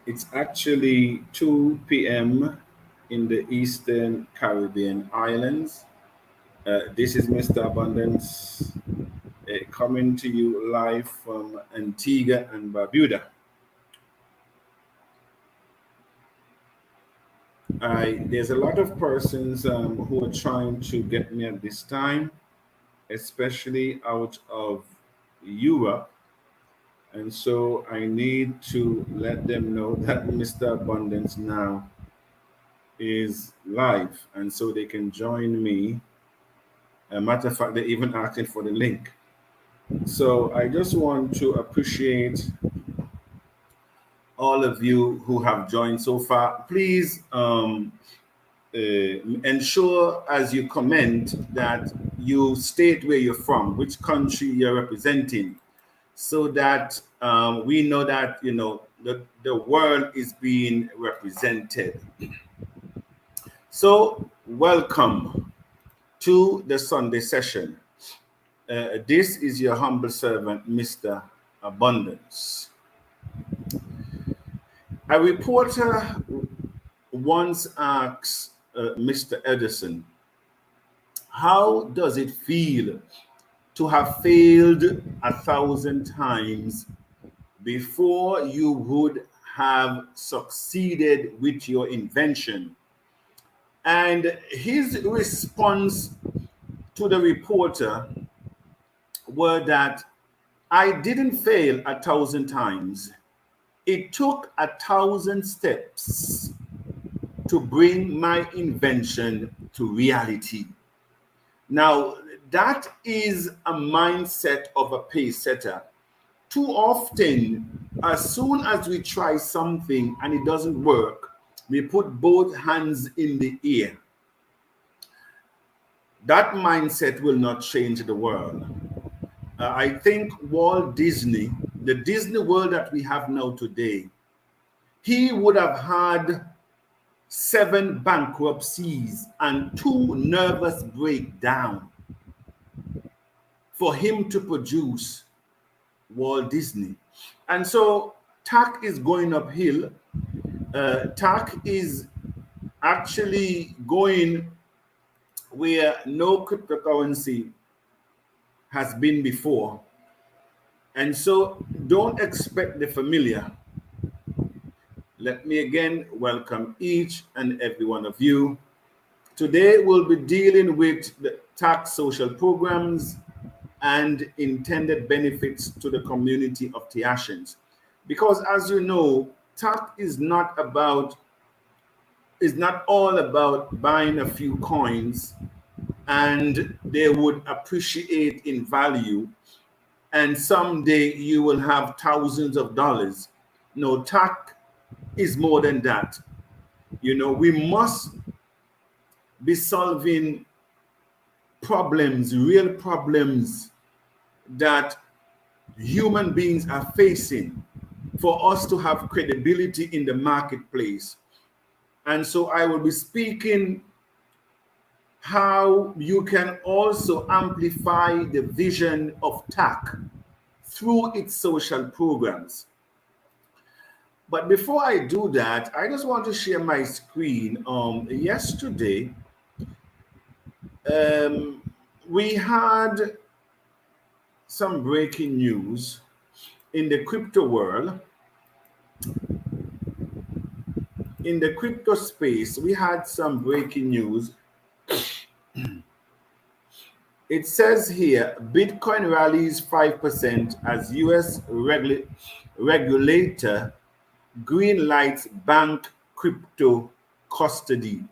It's actually 2 p.m. in the Eastern Caribbean islands. This is Mr. Abundance coming to you live from Antigua and Barbuda. There's a lot of persons who are trying to get me at this time, especially out of Europe. And so I need to let them know that Mr. Abundance now is live. And so they can join me. A matter of fact, they're even asking for the link. So I just want to appreciate all of you who have joined so far. Please ensure as you comment that you state where you're from, which country you're representing, so that we know that the world is being represented. So welcome to the Sunday session. This is your humble servant, Mr. Abundance. A reporter once asked Mr. Edison, how does it feel to have failed 1,000 times before you would have succeeded with your invention? And his response to the reporter were that I didn't fail 1,000 times. It took 1,000 steps to bring my invention to reality. Now, that is a mindset of a pace setter. Too often, as soon as we try something and it doesn't work, we put both hands in the air. That mindset will not change the world. I think Walt Disney, the Disney World that we have now today, he would have had 7 bankruptcies and 2 nervous breakdowns for him to produce Walt Disney. And so TAC is going uphill. TAC is actually going where no cryptocurrency has been before. And so don't expect the familiar. Let me again welcome each and every one of you. Today we'll be dealing with the tax social programs and intended benefits to the community of Tiashans. Because as you know, tax is not all about buying a few coins and they would appreciate in value and someday you will have thousands of dollars. No, tax is more than that. We must be solving problems, real problems that human beings are facing for us to have credibility in the marketplace. And so I will be speaking how you can also amplify the vision of TAC through its social programs. But before I do that, I just want to share my screen. Yesterday, we had some breaking news in the crypto world. In the crypto space, we had some breaking news. It says here, Bitcoin rallies 5% as US regulator green lights bank crypto custody.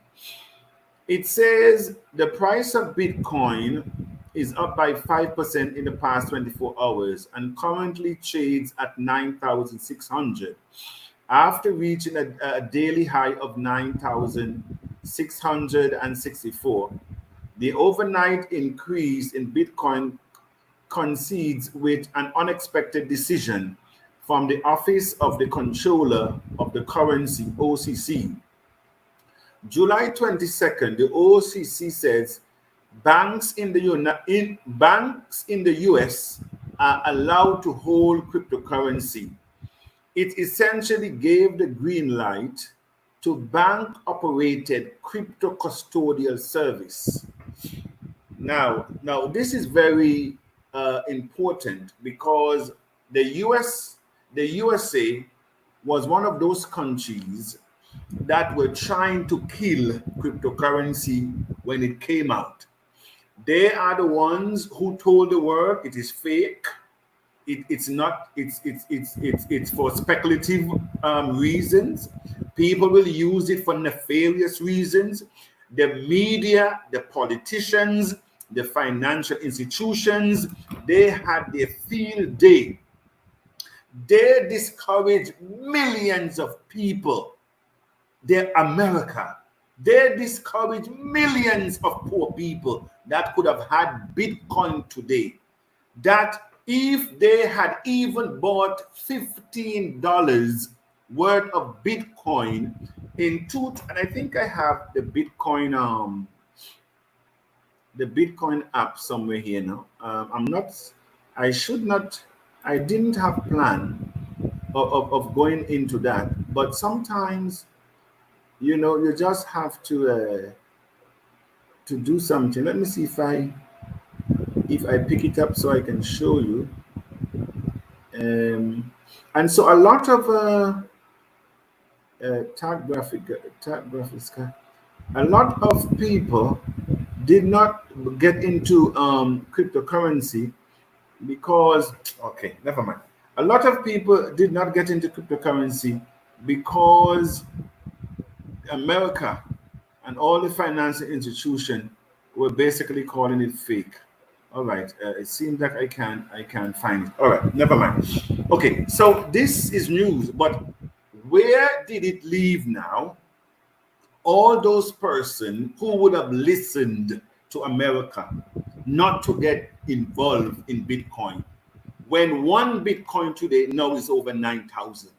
It says the price of Bitcoin is up by 5% in the past 24 hours and currently trades at 9,600 after reaching a daily high of 9,664. The overnight increase in Bitcoin coincides with an unexpected decision from the Office of the Controller of the Currency, OCC. July 22nd, the OCC says banks in the US are allowed to hold cryptocurrency. it essentially gave the green light to bank-operated crypto custodial service. Now, this is very important because the USA was one of those countries that were trying to kill cryptocurrency when it came out. They are the ones who told the world it is fake. It's not. It's for speculative reasons. People will use it for nefarious reasons. The media, the politicians, the financial institutions, they had their field day. They discouraged millions of people. They're America. They discouraged millions of poor people that could have had Bitcoin today. That if they had even bought $15 worth of Bitcoin and I think I have the Bitcoin app somewhere here now. I didn't have plan of going into that, but sometimes you just have to do something. Let me see if I pick it up so I can show you. And so a lot of tag graphics, a lot of people did not get into cryptocurrency because, okay, never mind. A lot of people did not get into cryptocurrency because America and all the financial institutions were basically calling it fake. All right, it seems like I can find it. All right, never mind. Okay, so this is news, but where did it leave now? All those persons who would have listened to America not to get involved in Bitcoin, when one Bitcoin today now is over 9,000.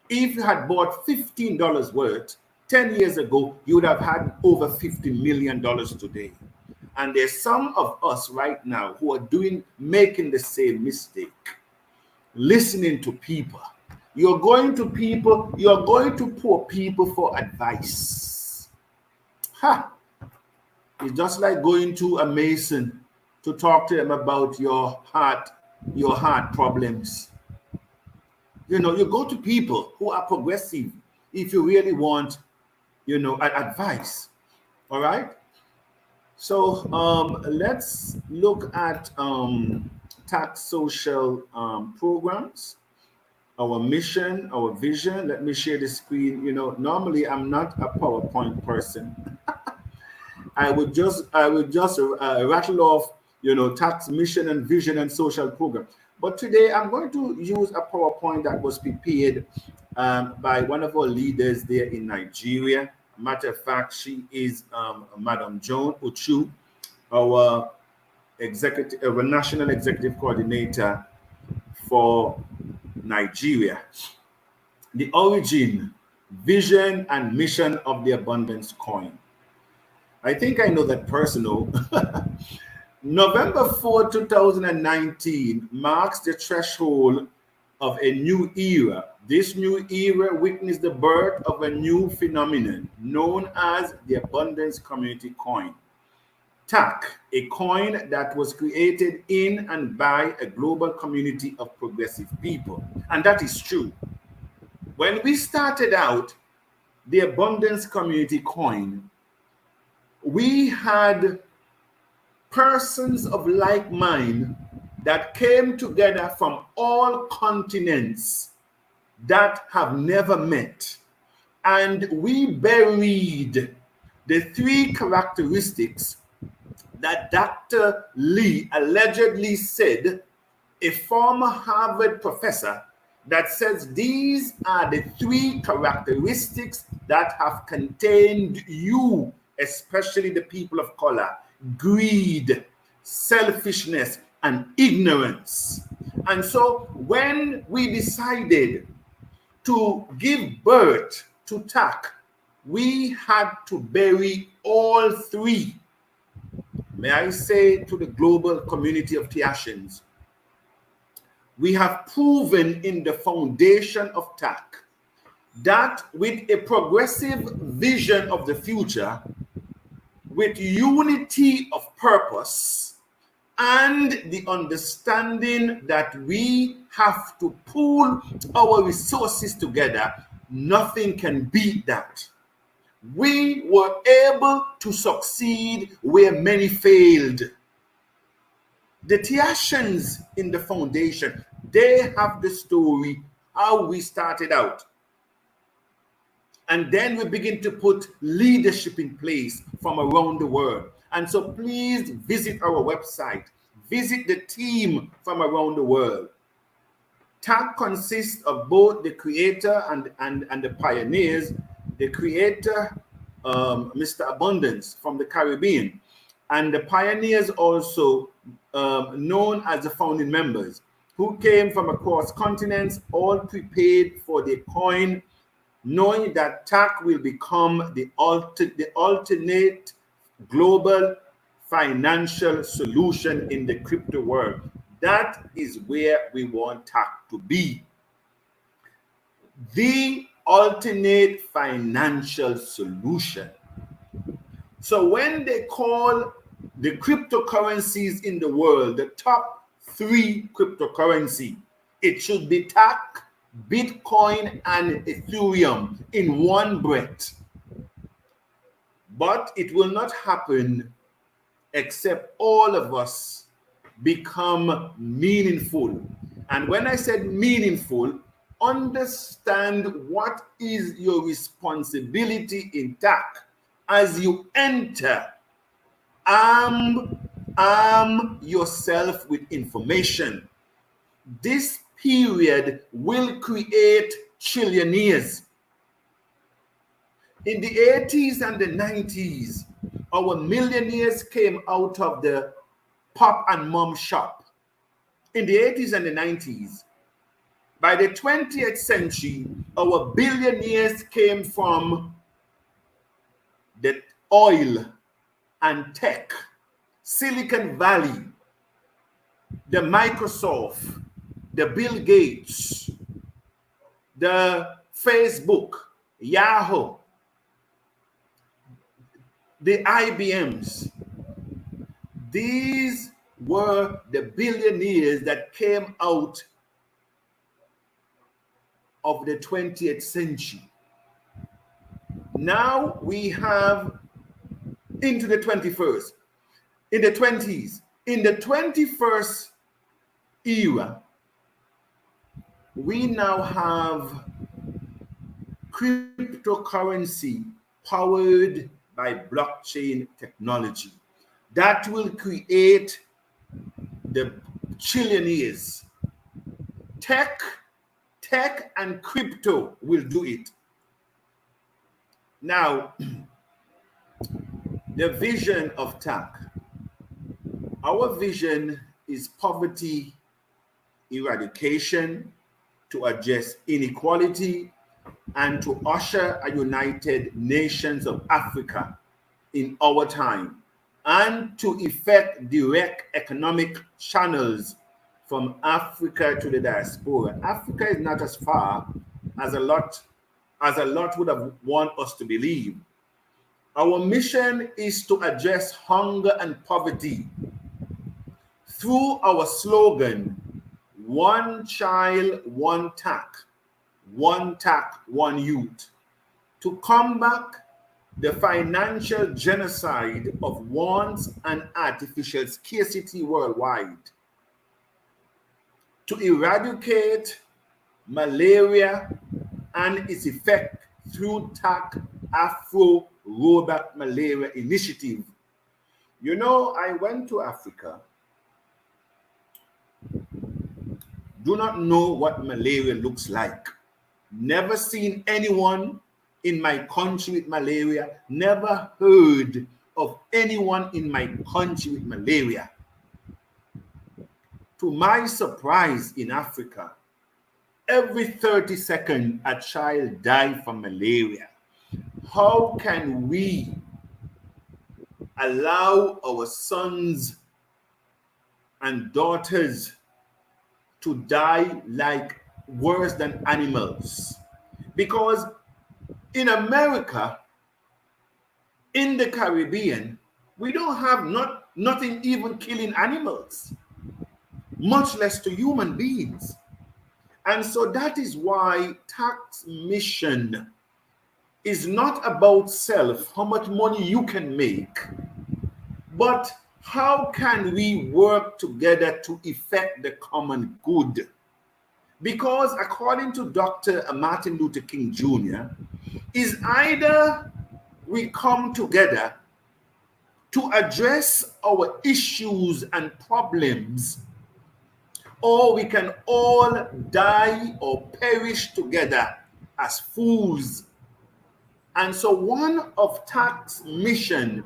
If you had bought $15 worth 10 years ago, you would have had over $50 million today. And there's some of us right now who are making the same mistake, listening to people. You're going to poor people for advice. It's just like going to a mason to talk to them about your heart problems. You go to people who are progressive if you really want, advice. All right. So let's look at tax social programs, our mission, our vision. Let me share the screen. Normally I'm not a PowerPoint person. I would just rattle off, tax mission and vision and social program. But today I'm going to use a PowerPoint that was prepared by one of our leaders there in Nigeria. Matter of fact, she is Madam Joan Uchu, our national executive coordinator for Nigeria. The origin, vision, and mission of the abundance coin. I think I know that personal. November 4, 2019 marks the threshold of a new era. This new era witnessed the birth of a new phenomenon known as the Abundance Community Coin. TAC, a coin that was created in and by a global community of progressive people. And that is true. When we started out the Abundance Community Coin, we had persons of like mind that came together from all continents that have never met. And we buried the three characteristics that Dr. Lee allegedly said, a former Harvard professor, that says these are the three characteristics that have contained you, especially the people of color: greed, selfishness, and ignorance. And so when we decided to give birth to TAC, we had to bury all three. May I say to the global community of Tiashans, we have proven in the foundation of TAC that with a progressive vision of the future, with unity of purpose, and the understanding that we have to pool our resources together, nothing can beat that. We were able to succeed where many failed. The Tiashans in the foundation, they have the story how we started out. And then we begin to put leadership in place from around the world. And so please visit our website, visit the team from around the world. TAC consists of both the creator and the pioneers. The creator, Mr. Abundance from the Caribbean, and the pioneers also known as the founding members, who came from across continents, all prepared for the coin, knowing that TAC will become the alternate global financial solution in the crypto world. That is where we want TAC to be. The alternate financial solution. So when they call the cryptocurrencies in the world, the top 3 cryptocurrency, it should be TAC, Bitcoin, and Ethereum in one breath. But it will not happen except all of us become meaningful. And when I said meaningful, understand what is your responsibility in TAC as you enter. Arm yourself with information. This period will create trillionaires. In the 80s and the 90s, our millionaires came out of the pop and mom shop. In the 80s and the 90s, by the 20th century, our billionaires came from the oil and tech, Silicon Valley, the Microsoft, the Bill Gates, the Facebook, Yahoo, the IBMs. These were the billionaires that came out of the 20th century. Now we have into the 21st, in the 20s, in the 21st era, we now have cryptocurrency powered by blockchain technology that will create the trillionaires. Tech and crypto will do it. Now, the vision of TAC. Our vision is poverty eradication, to address inequality, and to usher a United Nations of Africa in our time, and to effect direct economic channels from Africa to the diaspora. Africa is not as far as a lot would have want us to believe. Our mission is to address hunger and poverty through our slogan, one child, one TAC, one youth, to combat the financial genocide of wants and artificial scarcity worldwide, to eradicate malaria and its effect through TAC Afro Robot Malaria Initiative. You know, I went to Africa, do not know what malaria looks like. Never seen anyone in my country with malaria, never heard of anyone in my country with malaria. To my surprise, in Africa, every 30 seconds a child died from malaria. How can we allow our sons and daughters to die like worse than animals. Because in America, in the Caribbean, we don't have nothing even killing animals, much less to human beings. And so that is why tax mission is not about self, how much money you can make, but how can we work together to effect the common good? Because according to Dr. Martin Luther King Jr., is either we come together to address our issues and problems, or we can all die or perish together as fools. And so one of tax mission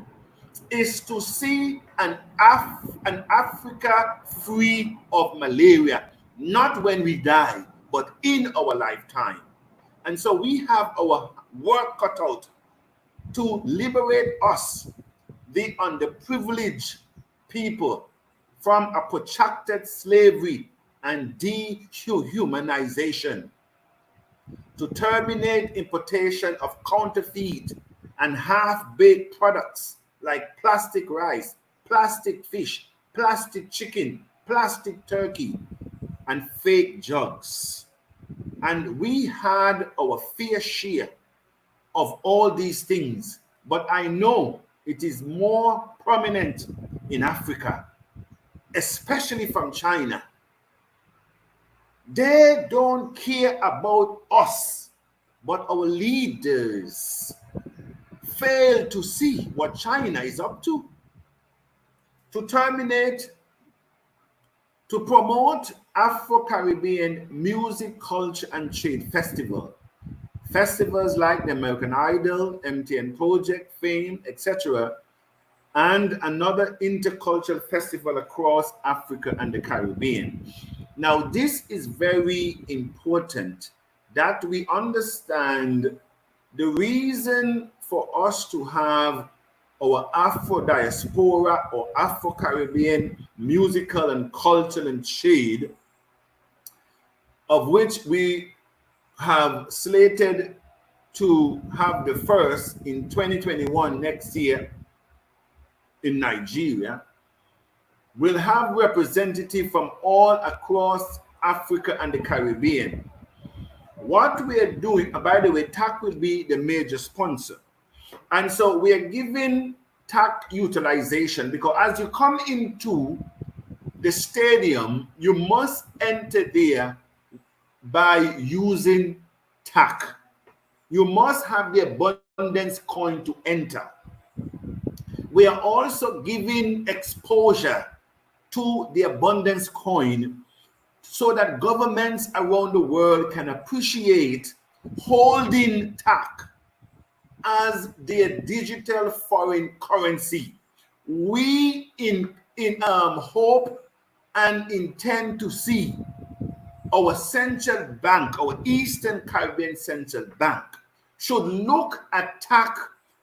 is to see an Africa free of malaria, not when we die, but in our lifetime. And so we have our work cut out to liberate us, the underprivileged people, from a protracted slavery and dehumanization, to terminate importation of counterfeit and half-baked products like plastic rice, plastic fish, plastic chicken, plastic turkey, and fake jugs. And we had our fair share of all these things, but I know it is more prominent in Africa, especially from China. They don't care about us, but our leaders fail to see what China is up to terminate, to promote Afro-Caribbean music, culture, and trade festival. Festivals like the American Idol, MTN Project, Fame, etc., and another intercultural festival across Africa and the Caribbean. Now, this is very important that we understand the reason for us to have our Afro diaspora or Afro Caribbean musical and cultural and trade, of which we have slated to have the first in 2021 next year in Nigeria. We'll have representatives from all across Africa and the Caribbean. What we are doing, by the way, TAC will be the major sponsor. And so we are giving TAC utilization, because as you come into the stadium, you must enter there by using TAC. You must have the abundance coin to enter. We are also giving exposure to the abundance coin so that governments around the world can appreciate holding TAC as their digital foreign currency. We hope and intend to see our central bank, our Eastern Caribbean Central Bank, should look at TAC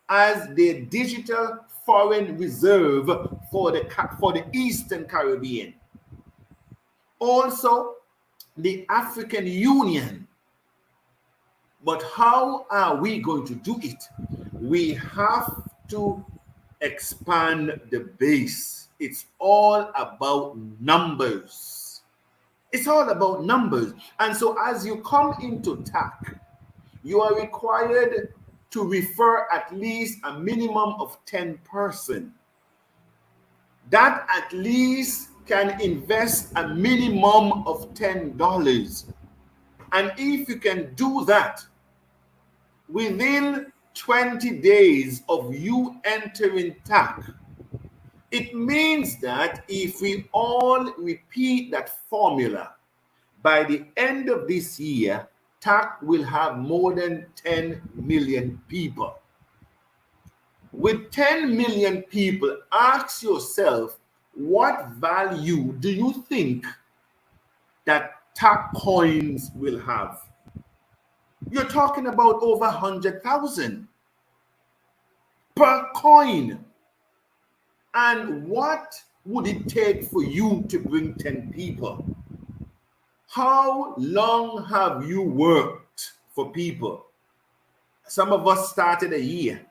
as the digital foreign reserve for the Eastern Caribbean. Also, the African Union. But how are we going to do it? We have to expand the base. It's all about numbers. It's all about numbers. And so as you come into TAC, you are required to refer at least a minimum of 10 persons. That at least can invest a minimum of $10. And if you can do that within 20 days of you entering TAC, it means that if we all repeat that formula, by the end of this year, TAC will have more than 10 million people. With 10 million people, ask yourself, what value do you think that TAC coins will have? You're talking about over 100,000 per coin. And what would it take for you to bring 10 people? How long have you worked for people? Some of us started a year,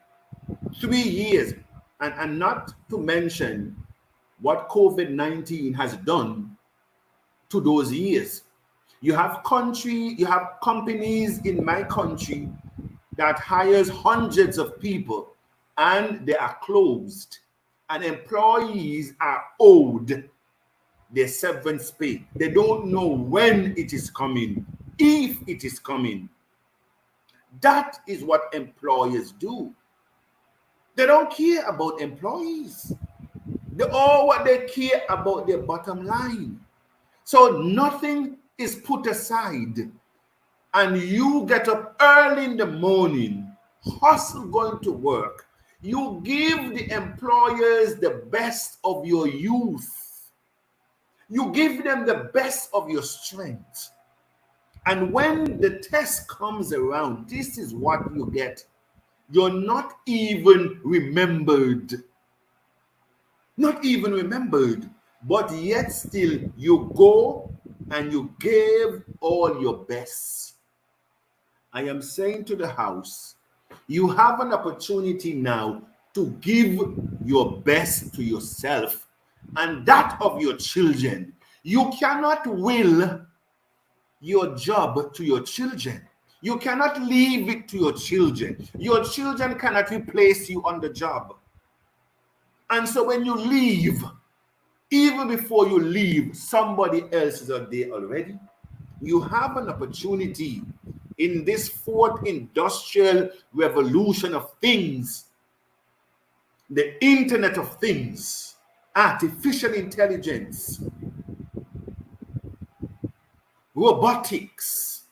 3 years, and not to mention what COVID-19 has done to those years. You have companies in my country that hires hundreds of people and they are closed, and employees are owed their severance pay. They don't know when it is coming, if it is coming. That is what employers do. They don't care about employees. What they care about their bottom line. So nothing is put aside, and you get up early in the morning, hustle going to work. You give the employers the best of your youth. You give them the best of your strength. And when the test comes around, this is what you get. You're not even remembered. Not even remembered. But yet still you go and you gave all your best. I am saying to the house, you have an opportunity now to give your best to yourself and that of your children. You cannot will your job to your children. You cannot leave it to your children. Your children cannot replace you on the job. And so when you leave, even before you leave, somebody else is out there already. You have an opportunity in this fourth industrial revolution of things, the Internet of Things, artificial intelligence, robotics,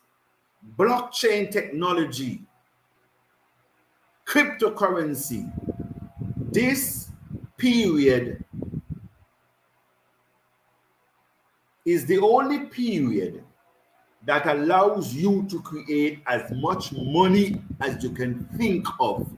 blockchain technology, cryptocurrency. This period is the only period that allows you to create as much money as you can think of.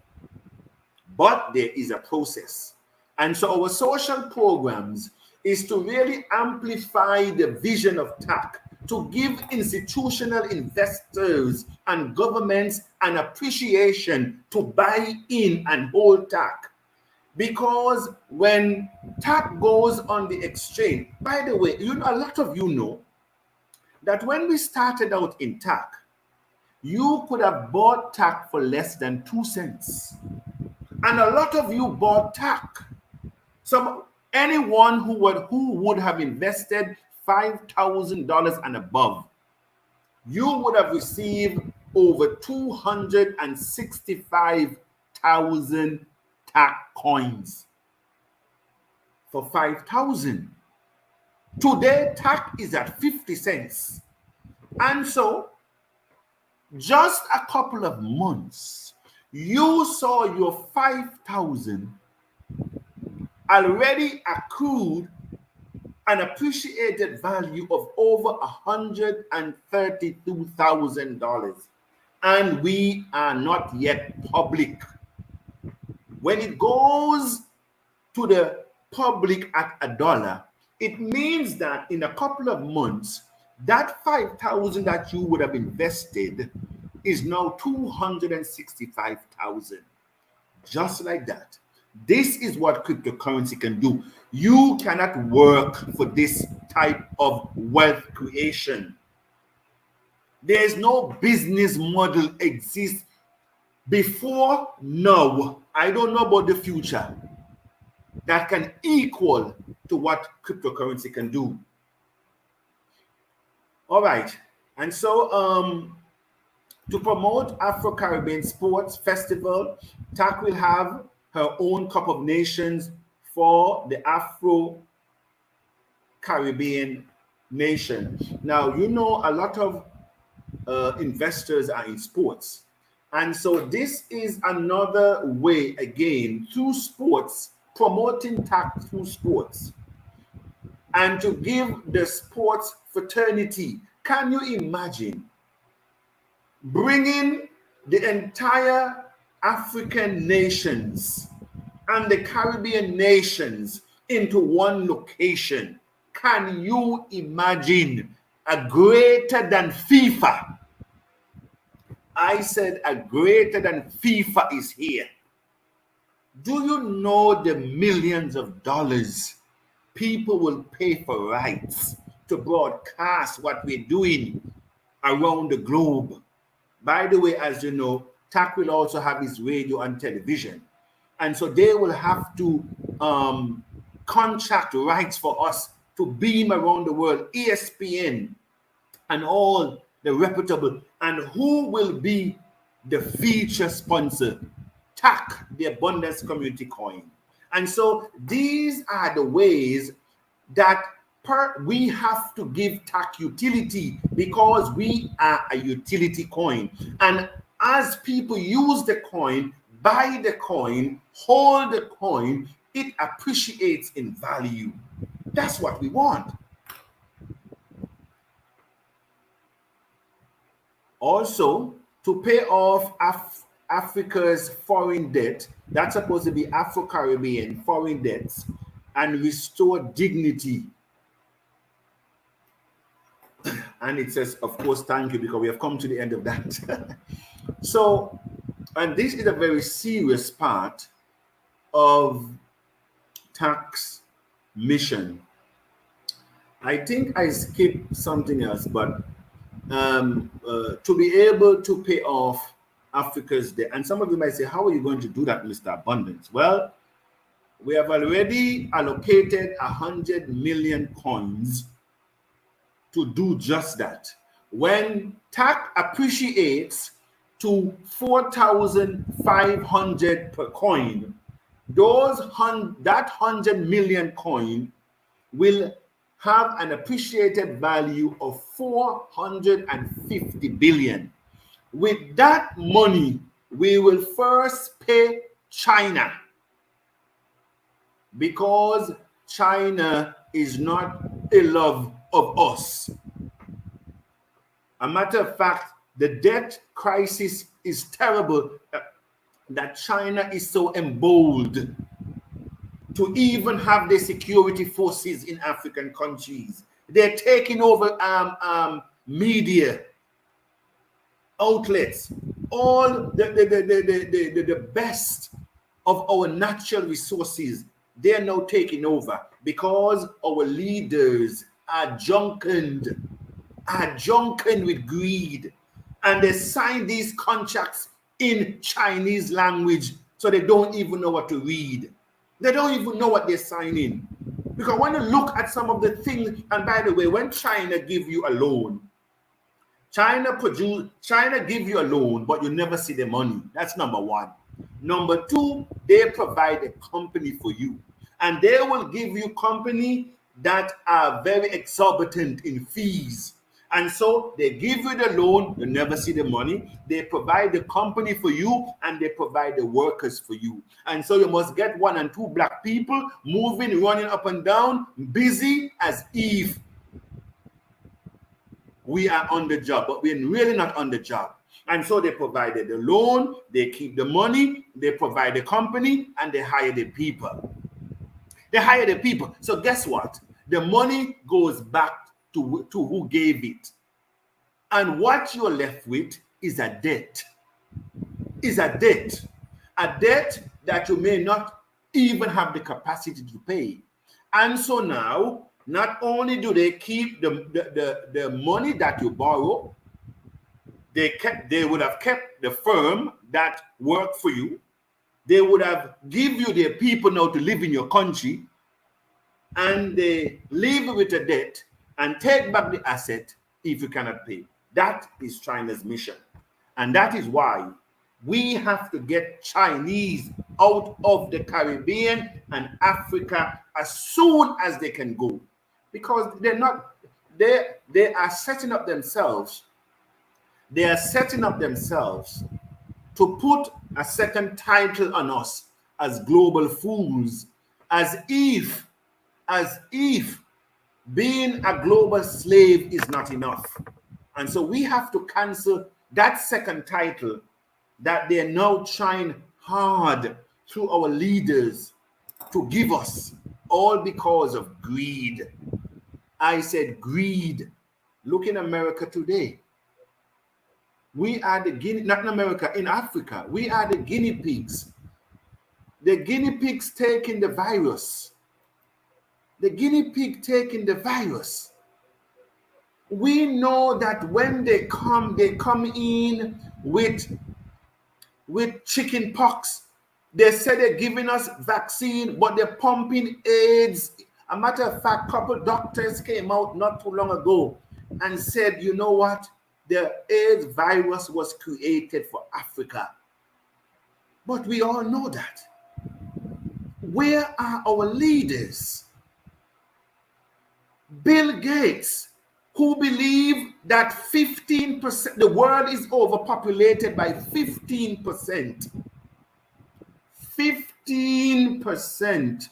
But there is a process. And so our social programs is to really amplify the vision of TAC, to give institutional investors and governments an appreciation to buy in and hold TAC. Because when TAC goes on the exchange, by the way, a lot of you know that when we started out in TAC, you could have bought TAC for less than 2 cents. And a lot of you bought TAC. Anyone who would have invested $5,000 and above, you would have received over 265,000 TAC coins for 5,000. Today, TAC is at 50 cents. And so, just a couple of months, you saw your 5,000 already accrued an appreciated value of over $132,000. And we are not yet public. When it goes to the public at $1, it means that in a couple of months, that 5,000 that you would have invested is now 265,000. Just like that. This is what cryptocurrency can do. You cannot work for this type of wealth creation. There is no business model exists before now. I don't know about the future that can equal to what cryptocurrency can do. All right. And so to promote Afro-Caribbean Sports Festival, TAC will have her own Cup of Nations for the Afro-Caribbean nation. Now, a lot of investors are in sports. And so this is another way, again, through sports, promoting TAC through sports. And to give the sports fraternity, can you imagine bringing the entire African nations and the Caribbean nations into one location? Can you imagine a greater than FIFA. I said a greater than FIFA is here. Do you know the millions of dollars people will pay for rights to broadcast what we're doing around the globe? By the way, as you know, TAC will also have his radio and television. And so they will have to contract rights for us to beam around the world, ESPN and all the reputable. And who will be the feature sponsor? TAC, the Abundance Community Coin. And so these are the ways that we have to give TAC utility, because we are a utility coin. And as people use the coin, buy the coin, hold the coin, it appreciates in value. That's what we want. Also, to pay off Africa's foreign debt, that's supposed to be Afro-Caribbean foreign debts, and restore dignity. And it says, of course, thank you, because we have come to the end of that. So, and this is a very serious part of TAC's mission. I think I skipped something else, but to be able to pay off Africa's debt. And some of you might say, how are you going to do that, Mr. Abundance? Well, we have already allocated 100 million coins to do just that. When TAC appreciates to 4,500 per coin, that 100 million coin will have an appreciated value of 450 billion. With that money, we will first pay China, because China is not a love of us. A matter of fact, the debt crisis is terrible, that China is so emboldened to even have the security forces in African countries. They're taking over media outlets, all the best of our natural resources. They're now taking over because our leaders are drunken with greed, and they sign these contracts in Chinese language, so they don't even know what to read. They don't even know what they're signing. Because when you look at some of the things, and by the way, when China give you a loan, China give you a loan, but you never see the money. That's number one. Number two, they provide a company for you, and they will give you company that are very exorbitant in fees. And so they give you the loan, you never see the money. They provide the company for you, and they provide the workers for you. And so you must get 1 and 2 black people moving, running up and down, busy as if we are on the job, but we're really not on the job. And so they provided the loan, they keep the money, they provide the company, and they hire the people. They hire the people. So guess what? The money goes back to who gave it. And what you're left with is a debt. Is a debt. A debt that you may not even have the capacity to pay. And so now, not only do they keep the money that you borrow, they would have kept the firm that worked for you. They would have give you their people now to live in your country, and they leave with a debt and take back the asset if you cannot pay. That is China's mission. And that is why we have to get Chinese out of the Caribbean and Africa as soon as they can go. Because they are setting up themselves. They are setting up themselves to put a second title on us as global fools, as if being a global slave is not enough. And so we have to cancel that second title that they're now trying hard through our leaders to give us, all because of greed. I said greed. Look in America today. We are the guinea, not in America, in Africa. We are the guinea pigs. The guinea pigs taking the virus. The guinea pig taking the virus. We know that when they come in with chicken pox. They say they're giving us vaccine, but they're pumping AIDS. A matter of fact, a couple doctors came out not too long ago and said, you know what? The AIDS virus was created for Africa. But we all know that. Where are our leaders? Bill Gates, who believe that 15%, the world is overpopulated by 15%. 15%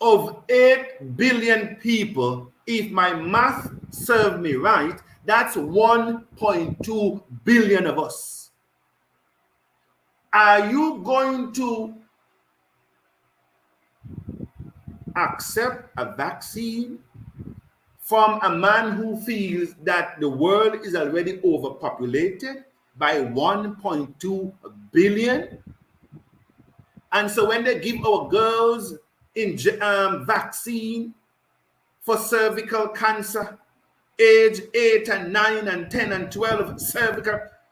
of 8 billion people, if my math serves me right, that's 1.2 billion of us. Are you going to accept a vaccine from a man who feels that the world is already overpopulated by 1.2 billion? And so when they give our girls in vaccine for cervical cancer, age 8 and 9 and 10 and 12,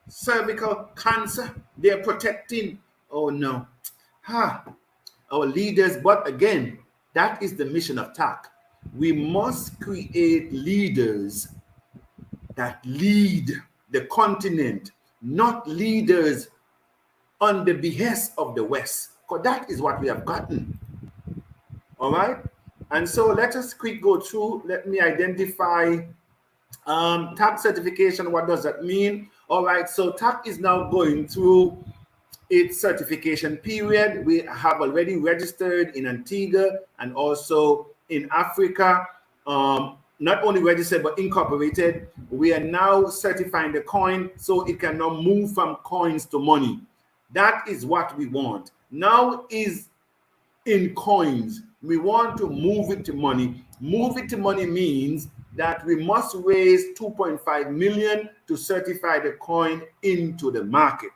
cervical cancer, they're protecting. Oh no. Our leaders, but again, that is the mission of TAC. We must create leaders that lead the continent, not leaders on the behest of the West, because that is what we have gotten. All right. And so let us quick go through. Let me identify TAC certification. What does that mean? All right. So TAC is now going through its certification period. We have already registered in Antigua and also in Africa. Not only registered, but incorporated. We are now certifying the coin so it can now move from coins to money. That is what we want. Now is in coins. We want to move it to money. Move it to money means that we must raise 2.5 million to certify the coin into the market.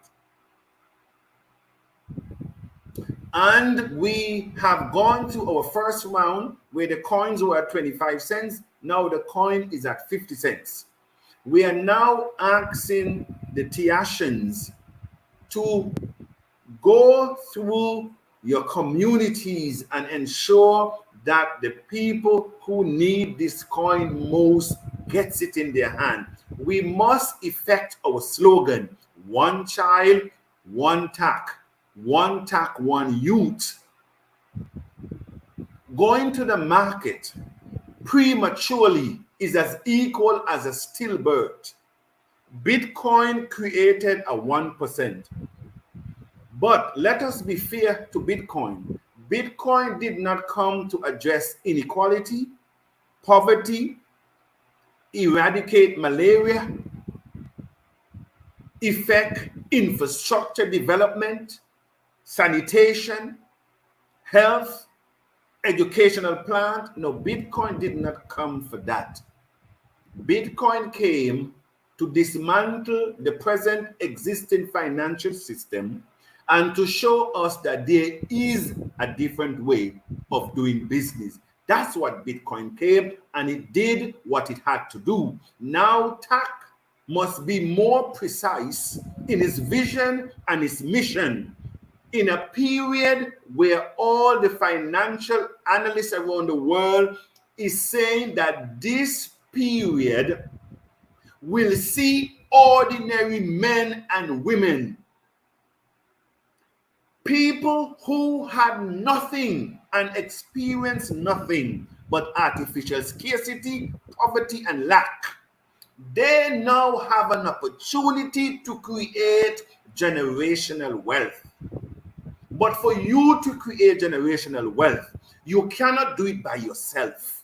And we have gone through our first round where the coins were at 25 cents. Now the coin is at 50 cents. We are now asking the Tiashans to go through your communities and ensure that the people who need this coin most gets it in their hand. We must effect our slogan, one child, one TAC, one TAC, one youth. Going to the market prematurely is as equal as a stillbirth. Bitcoin created a 1%. But let us be fair to Bitcoin. Bitcoin did not come to address inequality, poverty, eradicate malaria, effect infrastructure development, sanitation, health, educational plant. No, Bitcoin did not come for that. Bitcoin came to dismantle the present existing financial system and to show us that there is a different way of doing business. That's what Bitcoin came, and it did what it had to do. Now TAC must be more precise in its vision and its mission in a period where all the financial analysts around the world is saying that this period will see ordinary men and women, people who had nothing and experienced nothing but artificial scarcity, poverty, and lack. They now have an opportunity to create generational wealth. But for you to create generational wealth, you cannot do it by yourself.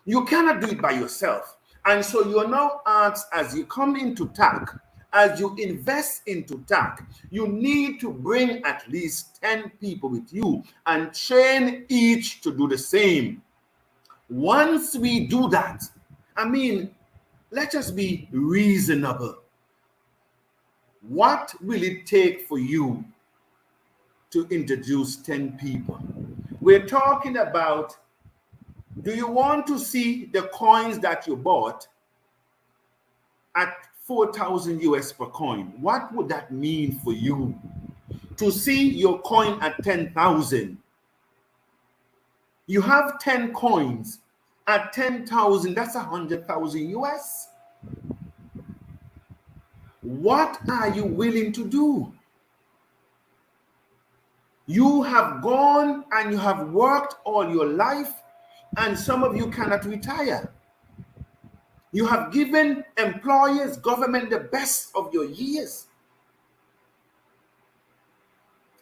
You cannot do it by yourself. And so you're now asked, as you come into TAC, as you invest into TAC, you need to bring at least 10 people with you and train each to do the same. Once we do that, I mean, let us be reasonable. What will it take for you to introduce 10 people? We're talking about, do you want to see the coins that you bought at 4,000 US per coin? What would that mean for you? To see your coin at 10,000. You have 10 coins at 10,000, that's 100,000 US. What are you willing to do? You have gone and you have worked all your life, and some of you cannot retire. You have given employers, government the best of your years.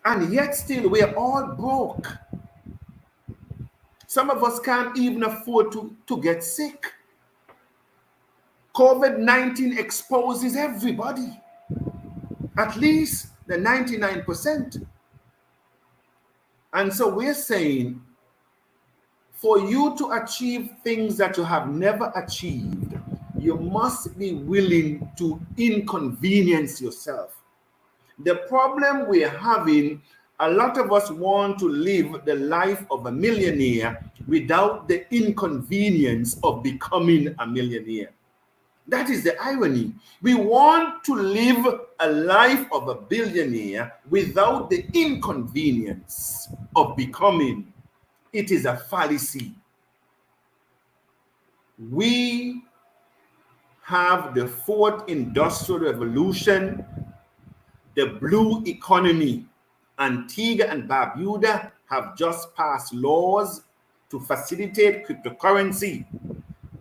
And yet still we're all broke. Some of us can't even afford to get sick. COVID-19 exposes everybody, at least the 99%. And so we're saying, for you to achieve things that you have never achieved, you must be willing to inconvenience yourself. The problem we're having, a lot of us want to live the life of a millionaire without the inconvenience of becoming a millionaire. That is the irony. We want to live a life of a billionaire without the inconvenience of becoming. It is a fallacy. We have the fourth industrial revolution, the blue economy. Antigua and Barbuda have just passed laws to facilitate cryptocurrency.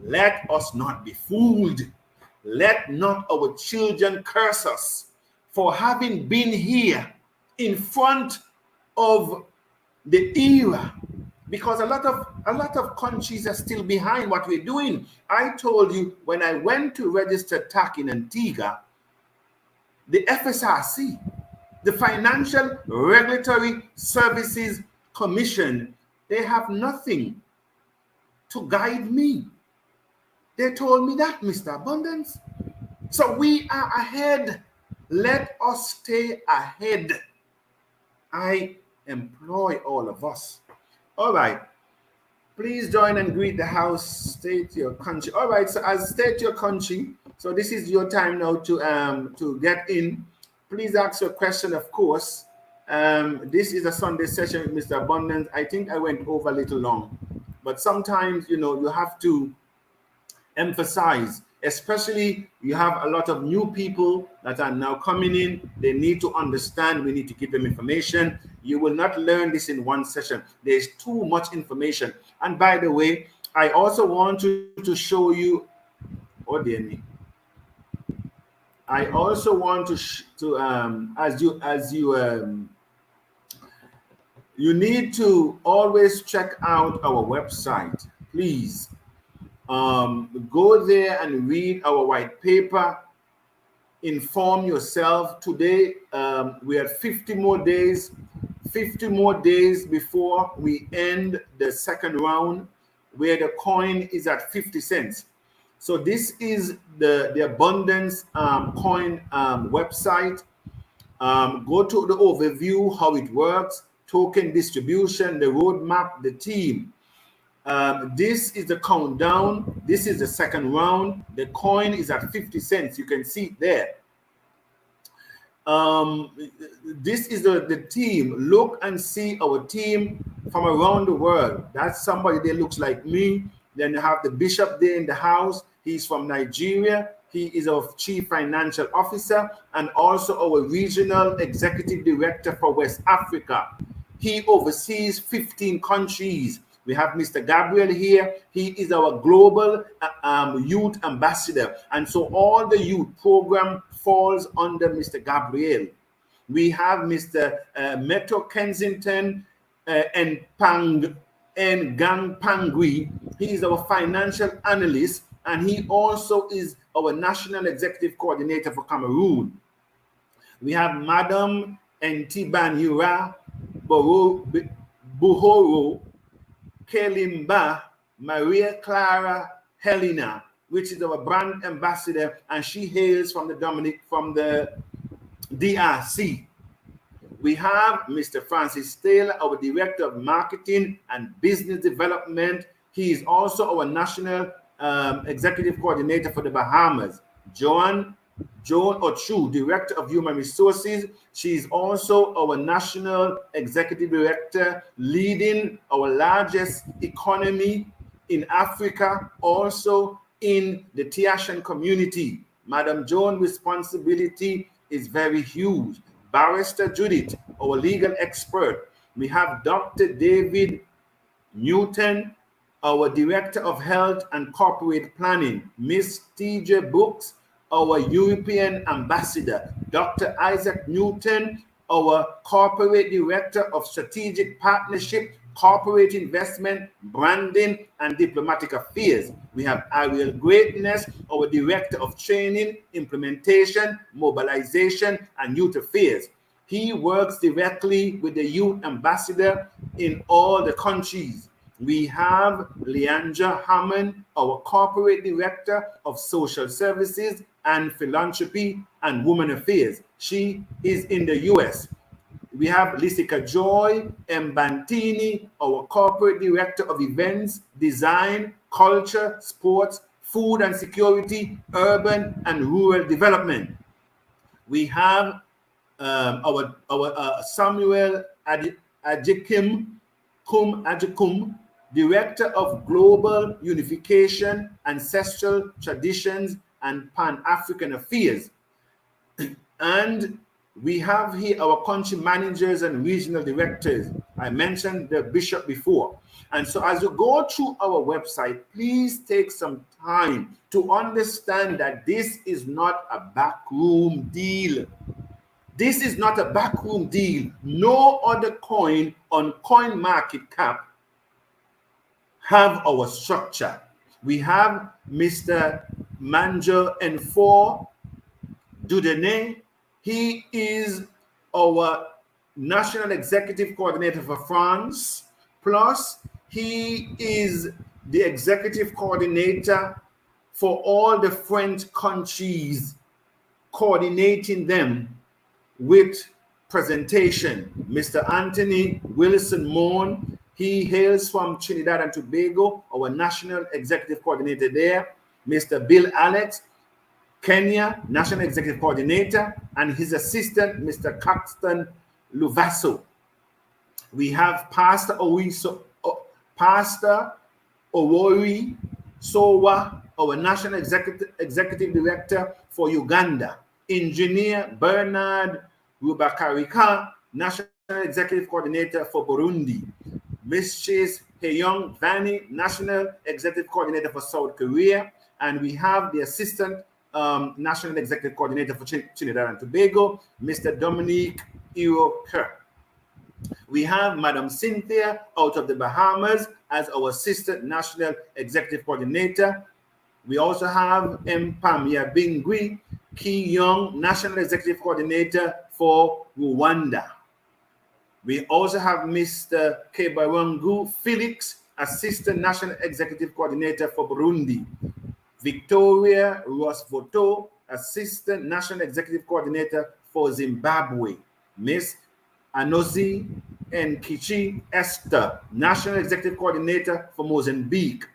Let us not be fooled. Let not our children curse us for having been here in front of the era, because a lot of countries are still behind what we're doing. I told you when I went to register TAC in Antigua, the FSRC, the Financial Regulatory Services Commission, they have nothing to guide me. They told me that, Mr. Abundance. So we are ahead. Let us stay ahead. I employ all of us. All right. Please join and greet the house. State your country. All right. So as state your country. So this is your time now to get in. Please ask your question, of course. This is a Sunday session with Mr. Abundance. I think I went over a little long, but sometimes, you know, you have to emphasize, especially you have a lot of new people that are now coming in. They need to understand. We need to give them information. You will not learn this in one session. There's too much information. And by the way, I also want to show you, oh dear me. I also want you need to always check out our website, please. Go there and read our white paper. Inform yourself. Today, we have 50 more days before we end the second round, where the coin is at 50 cents. So this is the Abundance coin website. Go to the overview, how it works, token distribution, the roadmap, the team. This is the countdown. This is the second round. The coin is at 50 cents. You can see it there. This is the team. Look and see our team from around the world. That's somebody that looks like me. Then you have the bishop there in the house. He's from Nigeria. He is our chief financial officer and also our regional executive director for West Africa. He oversees 15 countries. We have Mr. Gabriel here. He is our global youth ambassador. And so all the youth program falls under Mr. Gabriel. We have Mr. Metro Kensington and Gang Pangui. He is our financial analyst, and he also is our national executive coordinator for Cameroon. We have Madam Ntibanyura Buhoro Kelimba Maria Clara Helena. which is our brand ambassador, and she hails from the DRC. We have Mr. Francis Taylor, our Director of Marketing and Business Development. He is also our National Executive Coordinator for the Bahamas. Joan Ochu, Director of Human Resources. She is also our National Executive Director, leading our largest economy in Africa, also in the Tiashan community. Madam Joan's responsibility is very huge. Barrister Judith, our legal expert. We have Dr. David Newton, our Director of Health and Corporate Planning. Miss T.J. Brooks, our European Ambassador. Dr. Isaac Newton, our Corporate Director of Strategic Partnership, Corporate Investment, Branding, and Diplomatic Affairs. We have Ariel Greatness, our Director of Training, Implementation, Mobilization, and Youth Affairs. He works directly with the Youth Ambassador in all the countries. We have Leandra Hammond, our Corporate Director of Social Services and Philanthropy and Women Affairs. She is in the US. We have Lisica Joy Mbantini, our Corporate Director of Events, Design, Culture, Sports, Food and Security, Urban and Rural Development. We have our Samuel Ajikum, Director of Global Unification, Ancestral Traditions, and Pan-African Affairs. And we have here our country managers and regional directors. I mentioned the bishop before. And so as you go through our website, please take some time to understand that this is not a backroom deal. This is not a backroom deal. No other coin on CoinMarketCap have our structure. We have Mr. Manjo N4 Dudene. He is our National Executive Coordinator for France. Plus, he is the Executive Coordinator for all the French countries, coordinating them with presentation. Mr. Anthony Wilson Moon, he hails from Trinidad and Tobago, our National Executive Coordinator there. Mr. Bill Alex, Kenya, National Executive Coordinator, and his assistant, Mr. Caxton Luvaso. We have Pastor Owori Sowa, our National Executive Director for Uganda. Engineer Bernard Rubakarika, National Executive Coordinator for Burundi. Ms. Chase Heyong Vani, National Executive Coordinator for South Korea. And we have the Assistant National Executive Coordinator for Trinidad and Tobago, Mr. Dominique Iro-Kerr. We have Madam Cynthia out of the Bahamas as our Assistant National Executive Coordinator. We also have Mpamia Bingui Ki Young, National Executive Coordinator for Rwanda. We also have Mr. Kebarangu Felix, Assistant National Executive Coordinator for Burundi. Victoria Rosvoto, Assistant National Executive Coordinator for Zimbabwe. Ms. Anozi Nkichi Esther, National Executive Coordinator for Mozambique.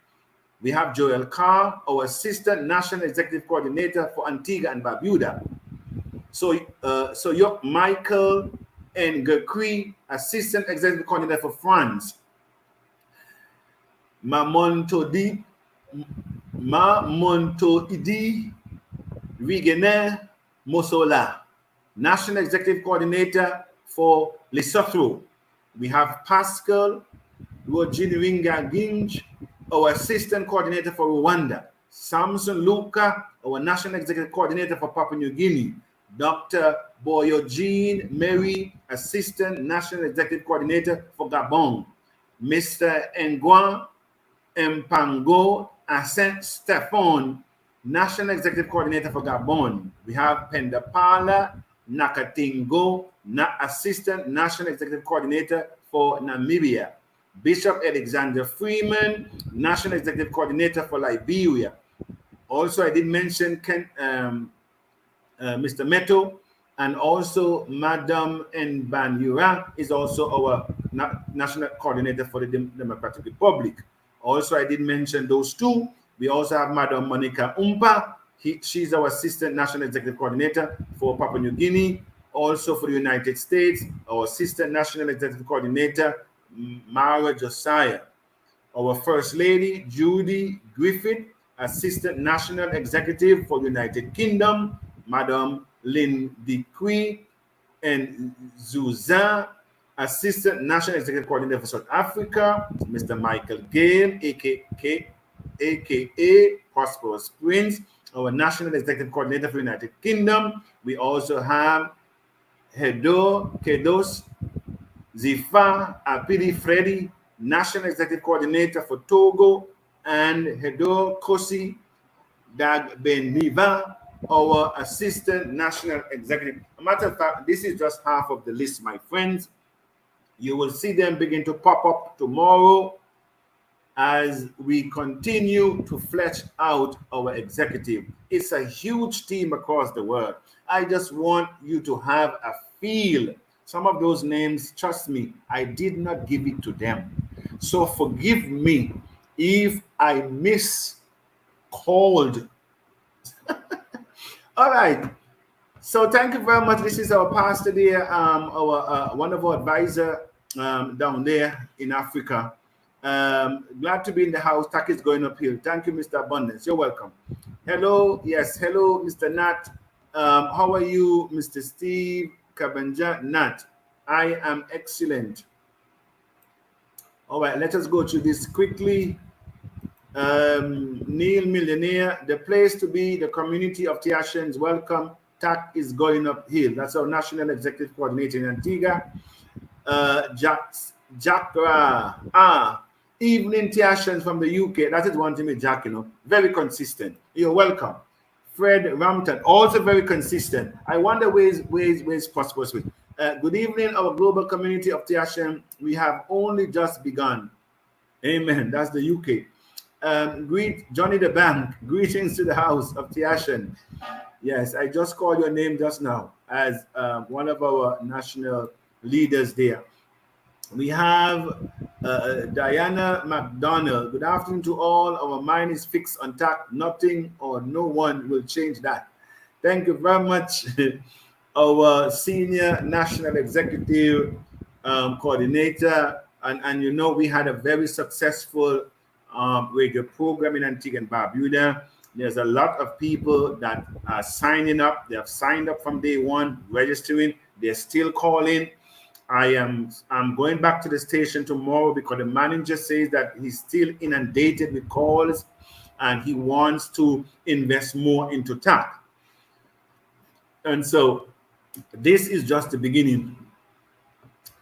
We have Joel Carr, our Assistant National Executive Coordinator for Antigua and Barbuda. So Yok Michael Ngakri, Assistant Executive Coordinator for France. Mamonto Idi Rigene Mosola, National Executive Coordinator for Lesotho. We have Pascal Rojiniringa Ginj, our Assistant Coordinator for Rwanda. Samson Luka, our National Executive Coordinator for Papua New Guinea. Dr. Boyojine Mary, Assistant National Executive Coordinator for Gabon. Mr. Nguyen Mpango Ascent Stephane, National Executive Coordinator for Gabon. We have Pendapala Nakatingo, Assistant National Executive Coordinator for Namibia. Bishop Alexander Freeman, National Executive Coordinator for Liberia. Also, I did mention Mr. Meto, and also Madam Nbanyura is also our national coordinator for the Democratic Republic. Also, I did mention those two. We also have Madam Monica Umpa. She's our assistant national executive coordinator for Papua New Guinea. Also for the United States, our assistant national executive coordinator, Mara Josiah. Our First Lady, Judy Griffith, Assistant National Executive for United Kingdom, Madam Lynn Decree, and Zuzan, Assistant National Executive Coordinator for South Africa, Mr. Michael Gale, aka Prosperous Prince, our National Executive Coordinator for United Kingdom. We also have Hedo Kedos Zifa Apidi Freddy, National Executive Coordinator for Togo, and Hedo Kosi Dagbeniva, our Assistant National Executive. As a matter of fact, this is just half of the list, my friends. You will see them begin to pop up tomorrow as we continue to flesh out our executive. It's a huge team across the world. I just want you to have a feel. Some of those names, trust me, I did not give it to them. So forgive me if I miscalled. All right. So thank you very much. This is our pastor there, our one of our advisor down there in Africa. Glad to be in the house. Tak is going up here. Thank you, Mr. Abundance. You're welcome. Hello. Yes. Hello, Mr. Nat. How are you, Mr. Steve Kabanja? Nat, I am excellent. All right. Let us go through this quickly. Neil Millionaire, the place to be, the community of Tiashans. Welcome. Tak is going up here. That's our national executive coordinator in Antigua. Jakra. Evening Tiashans from the UK. That is one thing with Jack, very consistent. You're welcome. Fred Rampton, also very consistent. I wonder where's Prosperous with. Good evening, our global community of Tiashan. We have only just begun. Amen. That's the UK. Greet Johnny the Bank. Greetings to the house of Tiashan. Yes, I just called your name just now as one of our national leaders there. We have Diana McDonald. Good afternoon to all. Our mind is fixed on Tak. Nothing or no one will change that. Thank you very much. Our senior national executive coordinator. And we had a very successful radio program in Antigua and Barbuda. There's a lot of people that are signing up. They have signed up from day one, registering. They're still calling. I'm going back to the station tomorrow because the manager says that he's still inundated with calls and he wants to invest more into TAC. And so this is just the beginning.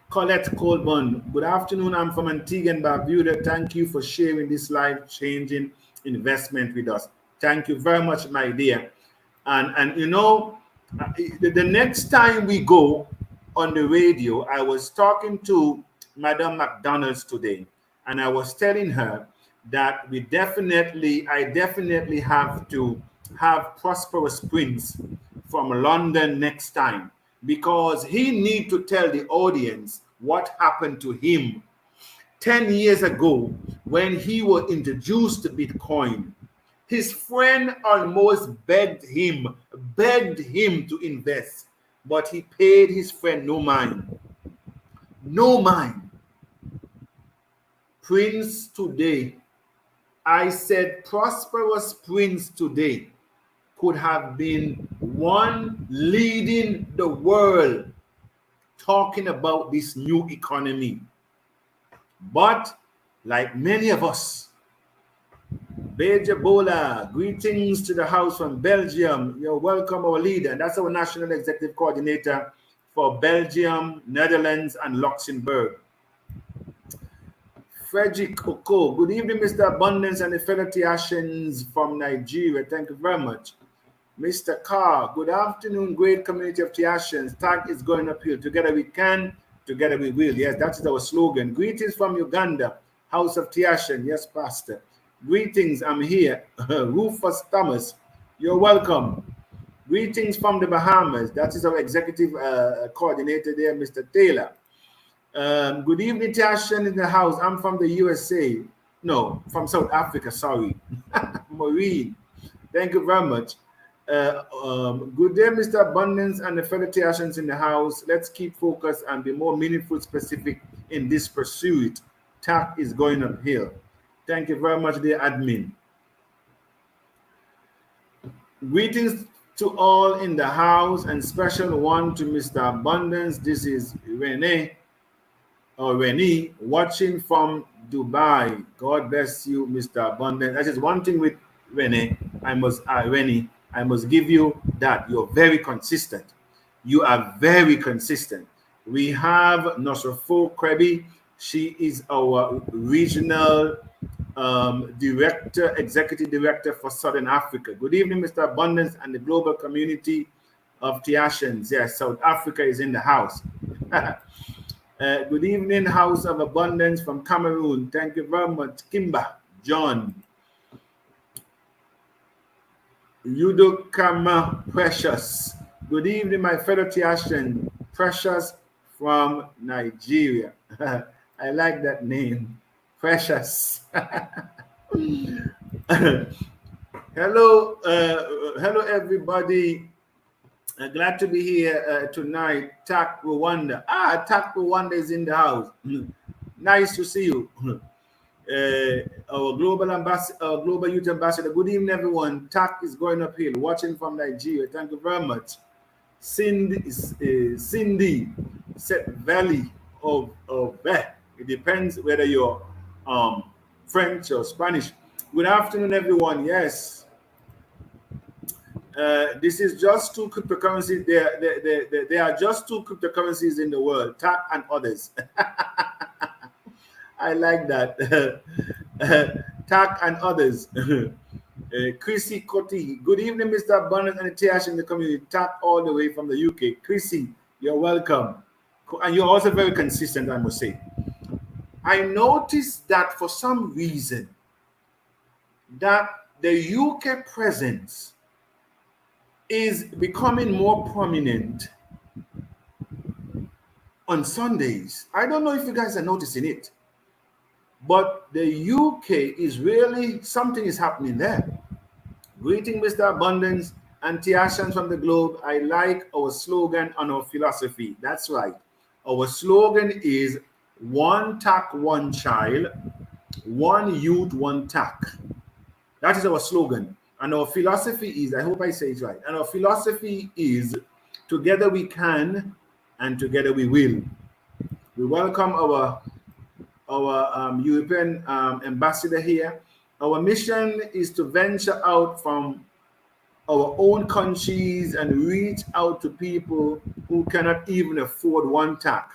Colette Colburn, good afternoon. I'm from Antigua and Barbuda. Thank you for sharing this life-changing investment with us. Thank you very much, my dear. And the next time we go on the radio, I was talking to Madam McDonald's today, and I was telling her that I definitely have to have Prosperous Prince from London next time, because he needs to tell the audience what happened to him 10 years ago when he was introduced to Bitcoin. His friend almost begged him to invest, but he paid his friend no mind. No mind. Prince today, I said Prosperous Prince today could have been one leading the world talking about this new economy. But like many of us, Bejabola, greetings to the house from Belgium. You're welcome, our leader. That's our national executive coordinator for Belgium, Netherlands, and Luxembourg. Frederick Oko, good evening, Mr. Abundance and the fellow Tiashans from Nigeria. Thank you very much. Mr. Carr, good afternoon, great community of Tiashans. Tag is going uphill. Together we can, together we will. Yes, that is our slogan. Greetings from Uganda, House of Tiashan. Yes, Pastor. Greetings, I'm here. Rufus Thomas, you're welcome. Greetings from the Bahamas. That is our executive coordinator there, Mr. Taylor. Good evening, Tashan in the house. I'm from the USA. No, from South Africa, sorry. Maureen, thank you very much. Good day, Mr. Abundance and the fellow Tashans in the house. Let's keep focused and be more meaningful, specific in this pursuit. TAC is going uphill. Thank you very much, dear admin. Greetings to all in the house and special one to Mr. Abundance. This is Renee watching from Dubai. God bless you, Mr. Abundance. That is one thing with Renee. I must give you that. You're very consistent. You are very consistent. We have Nosrafo Krebi. She is our regional executive director for Southern Africa. Good evening, Mr. Abundance and the global community of Tiashans. Yes, South Africa is in the house. Good evening, House of Abundance from Cameroon. Thank you very much, Kimba, John. Yudokama Precious. Good evening, my fellow Tiashan. Precious from Nigeria. I like that name. Precious. Hello, hello everybody. Glad to be here tonight. TAC Rwanda. TAC Rwanda is in the house. Nice to see you. Our global ambassador, our global youth ambassador. Good evening, everyone. TAC is going uphill. Watching from Nigeria. Thank you very much. Cindy Set Valley of it depends whether you're French or Spanish. Good afternoon, everyone. Yes. This is just two cryptocurrencies. There are just two cryptocurrencies in the world, TAC and others. I like that. TAC and others. Chrissy Coty. Good evening, Mr. Abundance and the TH in the community. TAC all the way from the UK. Chrissy, you're welcome. And you're also very consistent, I must say. I noticed that for some reason that the UK presence is becoming more prominent on Sundays. I don't know if you guys are noticing it, but the UK is really, something is happening there. Greeting, Mr. Abundance and Tiashans from the globe. I like our slogan and our philosophy. That's right. Our slogan is one TAC, one child, one youth, one TAC. That is our slogan. And our philosophy is, I hope I say it right, and our philosophy is together we can and together we will. We welcome our European ambassador here. Our mission is to venture out from our own countries and reach out to people who cannot even afford one TAC.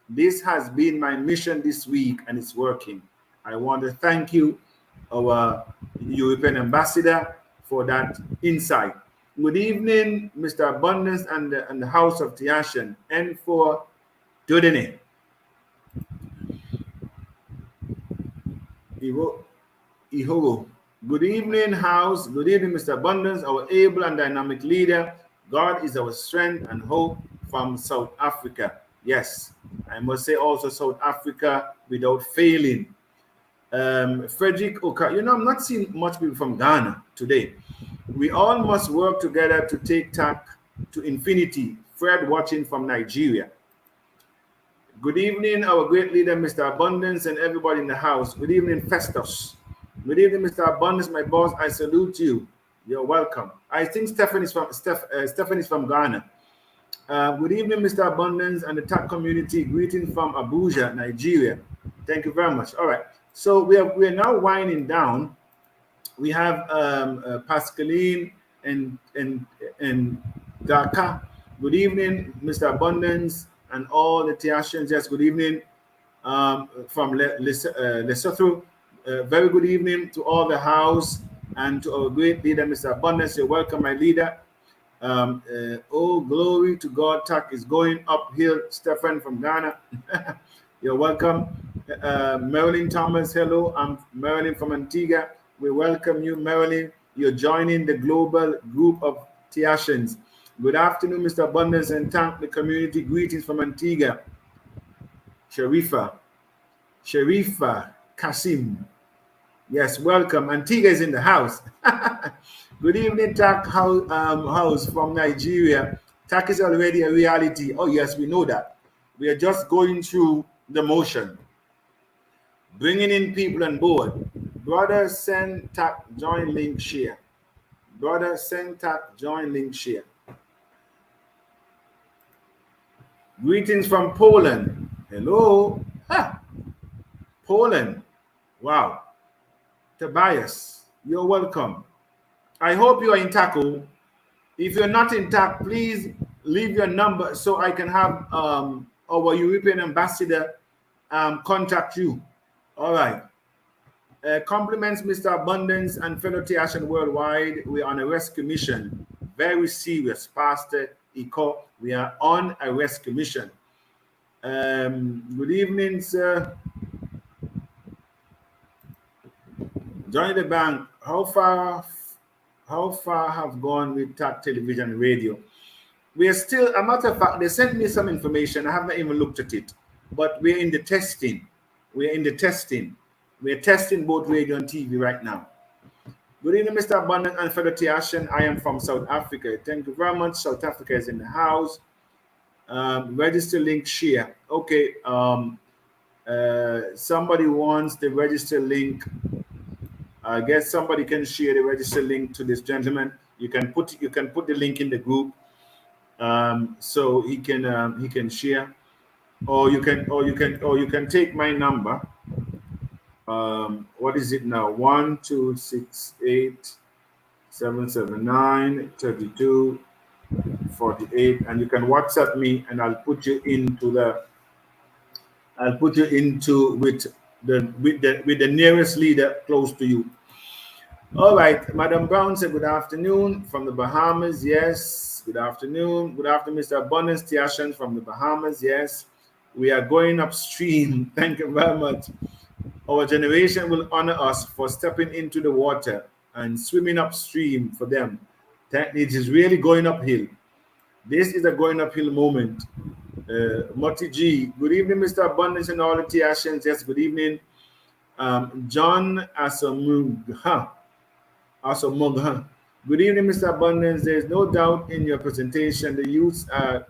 This has been my mission this week and it's working. I want to thank you, our European ambassador, for that insight. Good evening, Mr. Abundance and the House of Tiashan, and for Dodene. Ihoro. Good evening, House. Good evening, Mr. Abundance, our able and dynamic leader. God is our strength and hope from South Africa. Yes, I must say also South Africa without failing. Frederick Oka, I'm not seeing much people from Ghana today. We all must work together to take TAC to infinity. Fred watching from Nigeria. Good evening, our great leader, Mr. Abundance, and everybody in the house. Good evening, Festus. Good evening, Mr. Abundance, my boss. I salute you. You're welcome. I think Stephanie's from Ghana. Good evening, Mr. Abundance and the TAC community. Greetings from Abuja, Nigeria. Thank you very much. All right. So we are now winding down. We have Pascaline and Dhaka. Good evening, Mr. Abundance and all the Tiashans. Yes, good evening from Lesotho. Very good evening to all the house and to our great leader, Mr. Abundance. You're welcome, my leader. Oh, glory to God. TAC is going uphill. Stefan from Ghana. You're welcome. Marilyn Thomas, hello. I'm Marilyn from Antigua. We welcome you, Marilyn. You're joining the global group of Tiashans. Good afternoon, Mr. Abundance, and thank the community. Greetings from Antigua. Sharifa Kasim. Yes, welcome. Antigua is in the house. Good evening, Tak House from Nigeria. Tak is already a reality. Oh, yes, we know that. We are just going through the motion, bringing in people on board. Brother, send Tak, join link, share. Brother, send Tak, join link, share. Greetings from Poland. Hello. Ah, Poland. Wow. Tobias, you're welcome. I hope you are in Taco. If you're not in TAC, please leave your number so I can have our European ambassador contact you. All right. Compliments Mr. Abundance and fellow Tiashan worldwide. We're on a rescue mission. Very serious, Pastor Iko. We are on a rescue mission. Good evening, sir. Join the bank. How far have gone with TAC television and radio? We are still, a matter of fact, they sent me some information. I haven't even looked at it, but we're in the testing. We're testing both radio and TV right now. Good evening, Mr. Abundant and fellow Tiashan. I am from South Africa. Thank you very much. South Africa is in the house. Register link, share. Okay. Somebody wants the register link. I guess somebody can share the register link to this gentleman. You can put the link in the group. So he can share, or you can take my number. What is it now? 1-268-779-3248, and you can WhatsApp me, and I'll put you into with the nearest leader close to you. All right, Madam Brown said good afternoon from the Bahamas. Yes, good afternoon. Good afternoon, Mr. Abundance Tiashan from the Bahamas. Yes, we are going upstream. Thank you very much. Our generation will honor us for stepping into the water and swimming upstream for them. It is really going uphill. This is a going uphill moment. Moti G, good evening, Mr. Abundance and all the Tiashans. Yes, good evening. John Asamugha. Good evening, Mr. Abundance. There is no doubt in your presentation the youths are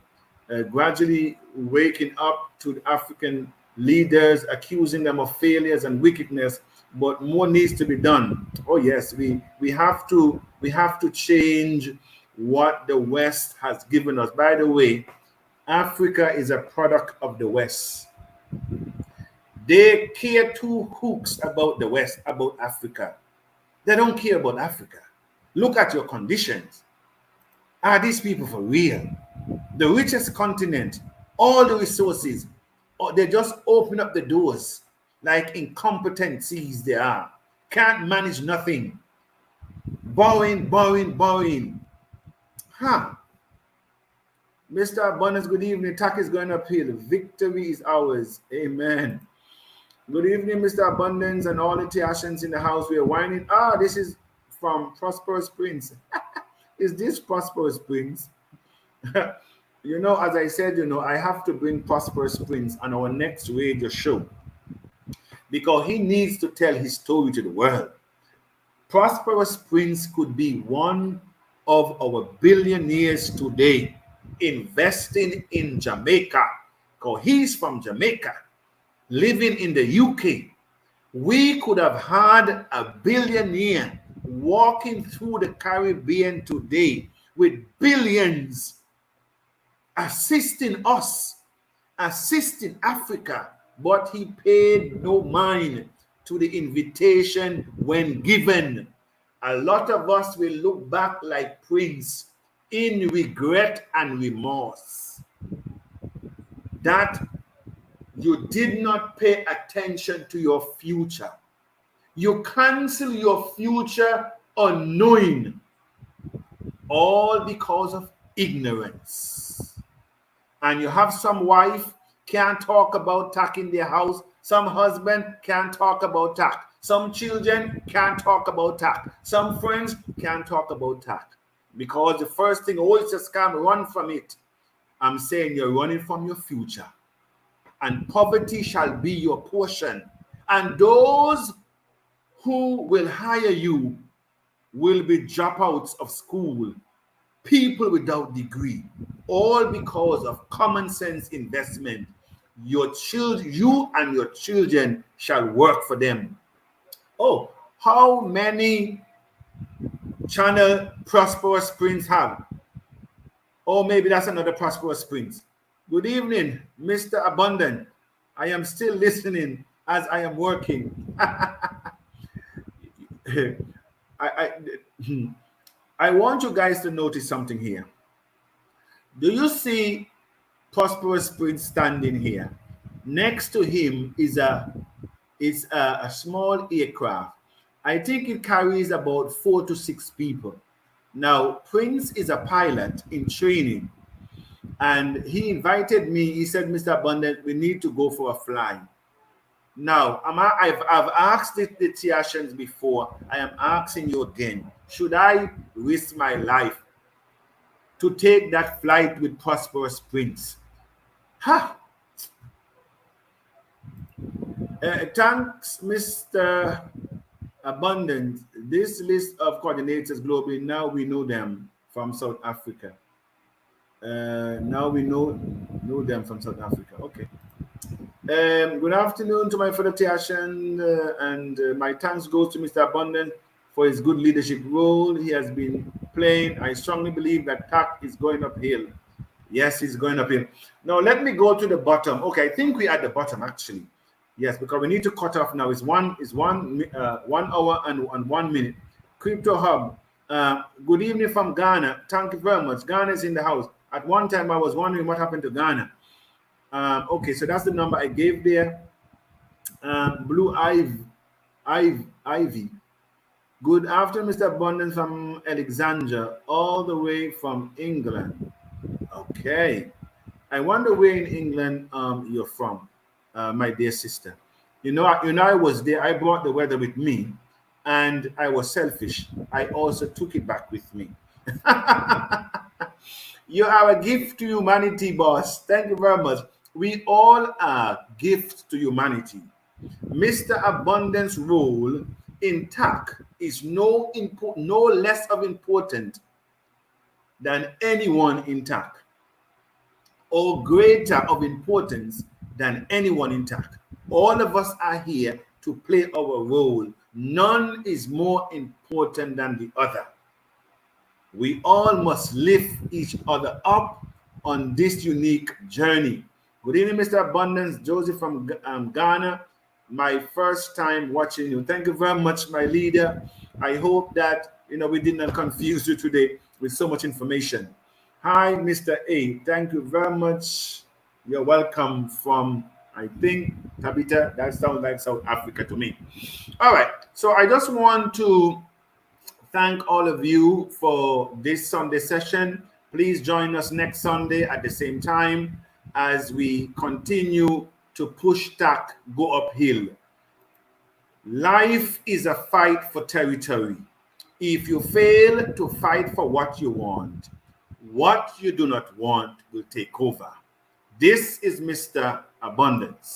gradually waking up to the African leaders, accusing them of failures and wickedness, but more needs to be done. Oh yes, we have to change what the West has given us. By the way, Africa is a product of the West. They care two hooks about the West, about Africa. They don't care about Africa. Look at your conditions. Are these people for real? The richest continent, all the resources, they just open up the doors like incompetencies they are. Can't manage nothing. Borrowing. Mr. Abundance, good evening. TAC is going uphill. Victory is ours. Amen. Good evening, Mr. Abundance and all the Tiashans in the house. We are winding. This is from Prosperous Prince. Is this Prosperous Prince? As I said, I have to bring Prosperous Prince on our next radio show because he needs to tell his story to the world. Prosperous Prince could be one of our billionaires today investing in Jamaica because he's from Jamaica, living in the UK. We could have had a billionaire walking through the Caribbean today with billions, assisting us, assisting Africa, but he paid no mind to the invitation when given. A lot of us will look back like Prince in regret and remorse that you did not pay attention to your future. You cancel your future unknowing, all because of ignorance. And you have some wife can't talk about TAC in their house. Some husband can't talk about TAC. Some children can't talk about tax. Some friends can't talk about tax because the first thing always just can't run from it. I'm saying you're running from your future, and poverty shall be your portion. And those who will hire you will be dropouts of school, people without degree, all because of common sense investment. Your children, you and your children shall work for them. Oh, how many channel Prosperous Prince have? Or maybe that's another Prosperous Prince. Good evening, Mr. Abundant. I am still listening as I am working. I, I want you guys to notice something here. Do you see Prosperous Prince standing here? Next to him is a small aircraft. I think it carries about 4 to 6 people. Now, Prince is a pilot in training, and he invited me. He said, Mr. Abundant, we need to go for a fly. Now, I've asked the Tiashans before. I am asking you again. Should I risk my life to take that flight with Prosperous Prince? Ha! Thanks, Mr. Abundant. This list of coordinators globally, now we know them from South Africa. Now we know them from South Africa. Okay. Good afternoon to my fellow Tiashan, and my thanks goes to Mr. Abundant for his good leadership role he has been playing. I strongly believe that TAC is going uphill. Yes, he's going uphill. Now let me go to the bottom. Okay, I think we're at the bottom actually. Yes, because we need to cut off now. It's 1 hour and 1 minute. Crypto Hub. Good evening from Ghana. Thank you very much. Ghana is in the house. At one time, I was wondering what happened to Ghana. Okay, so that's the number I gave there. Blue Ivy. Good afternoon, Mr. Abundance from Alexandria, all the way from England. Okay. I wonder where in England you're from, my dear sister. You know, I was there. I brought the weather with me, and I was selfish. I also took it back with me. You are a gift to humanity, boss. Thank you very much. We all are gifts to humanity. Mr. Abundant's role in TAC is no less of important than anyone in TAC, or greater of importance than anyone in TAC. All of us are here to play our role. None is more important than the other. We all must lift each other up on this unique journey. Good evening, Mr. Abundance. Joseph from Ghana. My first time watching you. Thank you very much, my leader. I hope that we did not confuse you today with so much information. Hi, Mr. A. Thank you very much. You're welcome from, I think, Tabitha. That sounds like South Africa to me. All right. So I just want to thank all of you for this Sunday session. Please join us next Sunday at the same time as we continue to push TAC go uphill. Life is a fight for territory. If you fail to fight for what you want, what you do not want will take over. This is Mr. Abundance.